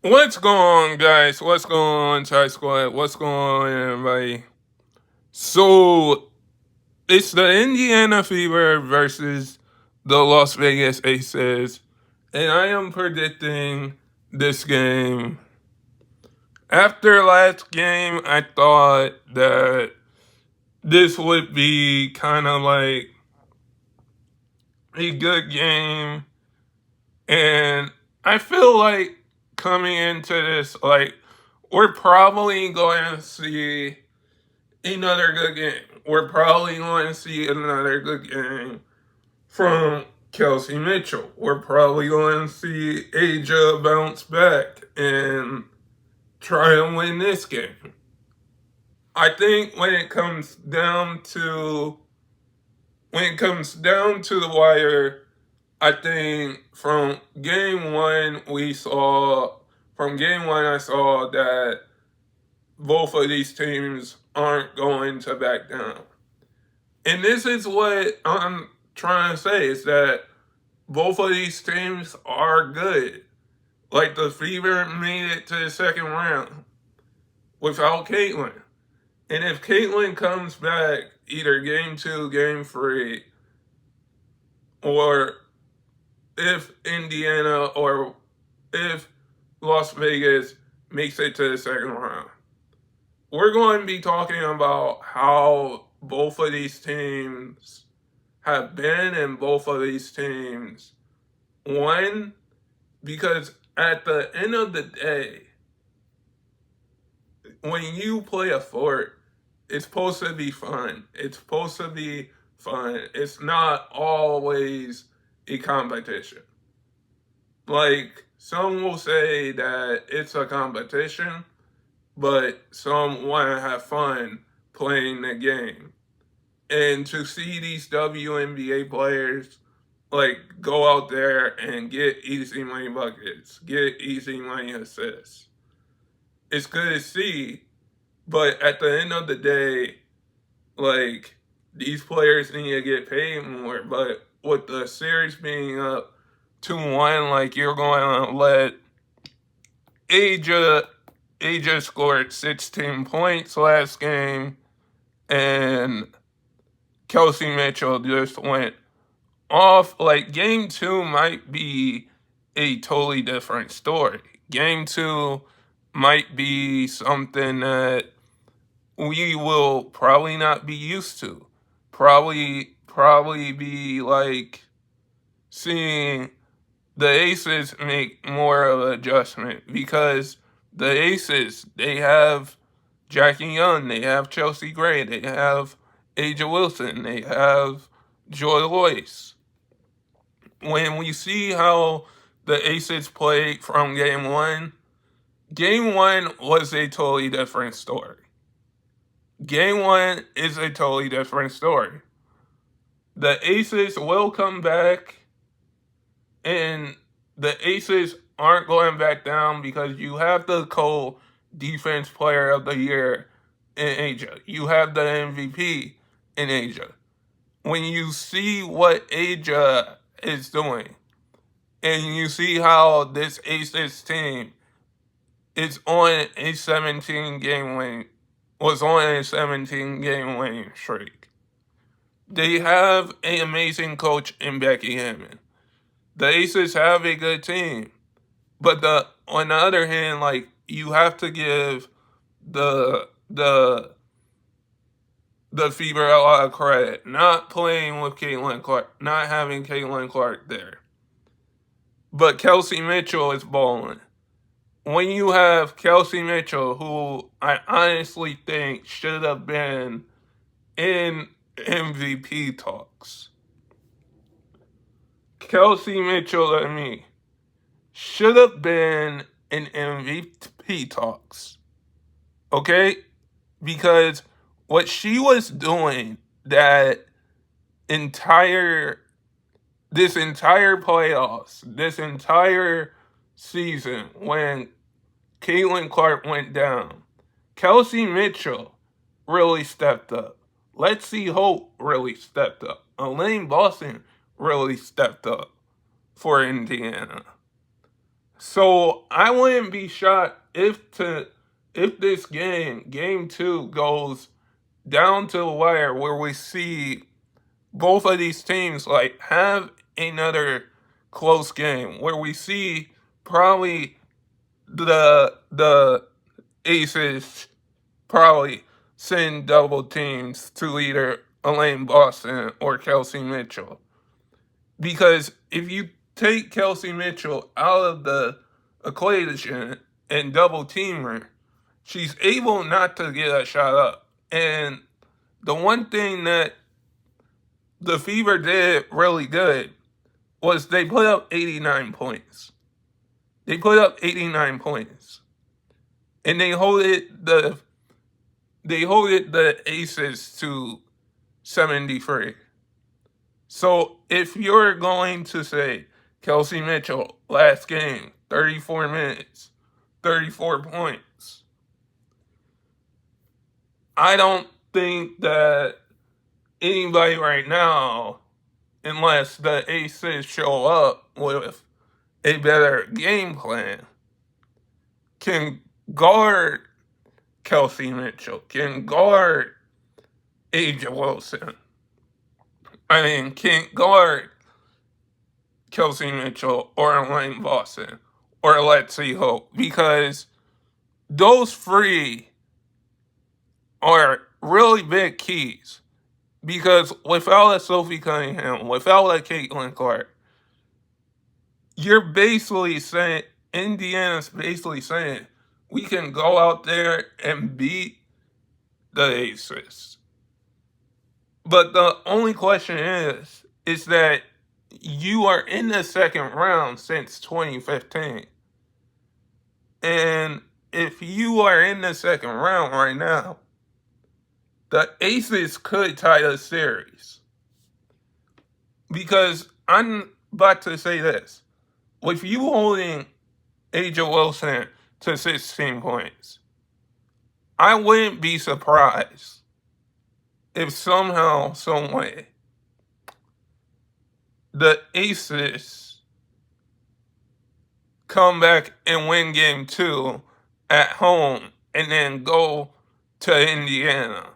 What's going on, guys? What's going on, Chai Squad? What's going on, everybody? So, it's the Indiana Fever versus the Las Vegas Aces, and I am predicting this game. After last game, I thought that this would be kind of like a good game, and I feel like coming into this, like, we're probably going to see another good game. We're probably going to see another good game from Kelsey Mitchell. We're probably going to see Aja bounce back and try and win this game. I think when it comes down to the wire, I think from game one I saw that both of these teams aren't going to back down. And this is what I'm trying to say, is that both of these teams are good. Like, the Fever made it to the second round without Caitlin. And if Caitlin comes back either game two, game three, or if Indiana or if Las Vegas makes it to the second round, we're going to be talking about how both of these teams have been and both of these teams won, because at the end of the day, when you play a fort, it's supposed to be fun. It's supposed to be fun. It's not always a competition. Like, some will say that it's a competition, but some want to have fun playing the game. And to see these WNBA players like go out there and get easy money buckets, get easy money assists, it's good to see. But at the end of the day, like, these players need to get paid more. But with the series being up 2-1, like, you're going to let Aja scored 16 points last game, and Kelsey Mitchell just went off. Like, game two might be a totally different story. Game two might be something that we will probably not be used to. Probably be like seeing the Aces make more of an adjustment, because the Aces, they have Jackie Young, they have Chelsea Gray, they have Aja Wilson, they have Joy Loyce. When we see how the Aces played from game one was a totally different story. Game one is a totally different story. The Aces will come back, and the Aces aren't going back down, because you have the co-defense player of the year in Aja. You have the MVP in Aja. When you see what Aja is doing, and you see how this Aces team is on a 17 game winning streak. They have an amazing coach in Becky Hammond. The Aces have a good team. But on the other hand, like, you have to give the Fever a lot of credit. Not playing with Caitlin Clark, not having Caitlin Clark there. But Kelsey Mitchell is balling. When you have Kelsey Mitchell, who I honestly think should have been in MVP talks. Kelsey Mitchell and me should have been in MVP talks. Okay? Because what she was doing this entire playoffs, this entire season, when Caitlin Clark went down, Kelsey Mitchell really stepped up. Lexi Holt really stepped up. Elaine Boston really stepped up for Indiana. So I wouldn't be shocked if this game 2, goes down to the wire where we see both of these teams like have another close game where we see probably the Aces probably send double teams to either Elaine Boston or Kelsey Mitchell. Because if you take Kelsey Mitchell out of the equation and double team her, she's able not to get a shot up. And the one thing that the Fever did really good was they put up 89 points. They put up 89 points. And they holded the Aces to 73. So if you're going to say Kelsey Mitchell last game, 34 minutes, 34 points, I don't think that anybody right now, unless the Aces show up with a better game plan, can guard Kelsey Mitchell, can guard A'ja Wilson. I mean, can't guard Kelsey Mitchell or Elaine Boston or Lexie Hope, because those three are really big keys. Because without a Sophie Cunningham, without a Caitlin Clark, you're basically saying, Indiana's basically saying, we can go out there and beat the Aces. But the only question is that you are in the second round since 2015. And if you are in the second round right now, the Aces could tie the series. Because I'm about to say this. With you holding A'ja Wilson to 16 points, I wouldn't be surprised if somehow, some way, the Aces come back and win game 2 at home and then go to Indiana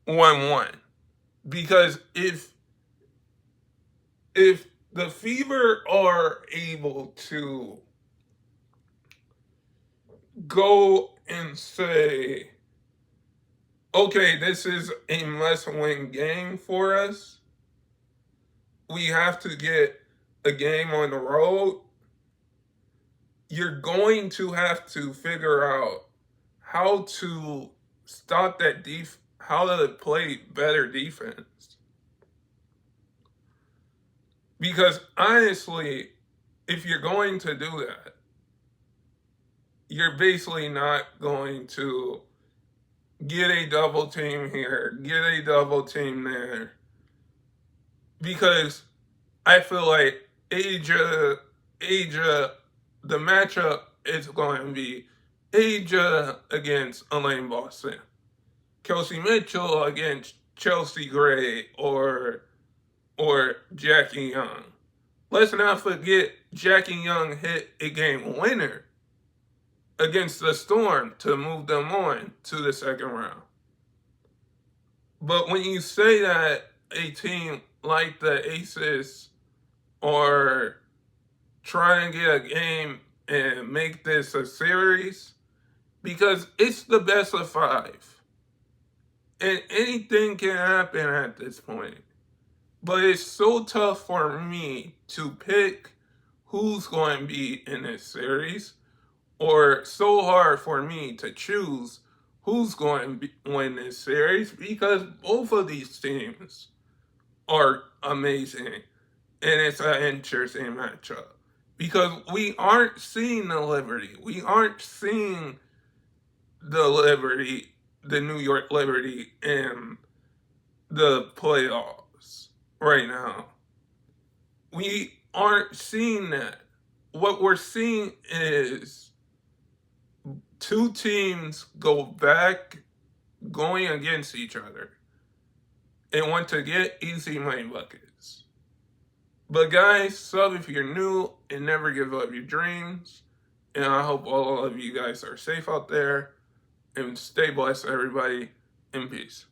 1-1. Because if the Fever are able to go and say, okay, this is a must-win game for us, we have to get a game on the road, you're going to have to figure out how to stop that how to play better defense. Because honestly, if you're going to do that, you're basically not going to get a double team here, get a double team there. Because I feel like A'ja, the matchup is going to be A'ja against Elaine Boston, Kelsey Mitchell against Chelsea Gray or Jackie Young. Let's not forget Jackie Young hit a game winner against the Storm to move them on to the second round. But when you say that a team like the Aces are trying to get a game and make this a series, because it's the best of 5. And anything can happen at this point. But it's so tough for me to pick who's going to be in this series, or so hard for me to choose who's going to win this series, because both of these teams are amazing, and it's an interesting matchup. Because we aren't seeing the Liberty. We aren't seeing the Liberty, the New York Liberty, in the playoffs right now. We aren't seeing that. What we're seeing is two teams going against each other and want to get easy money buckets. But guys, sub if you're new and never give up your dreams. And I hope all of you guys are safe out there. And stay blessed, everybody. In peace.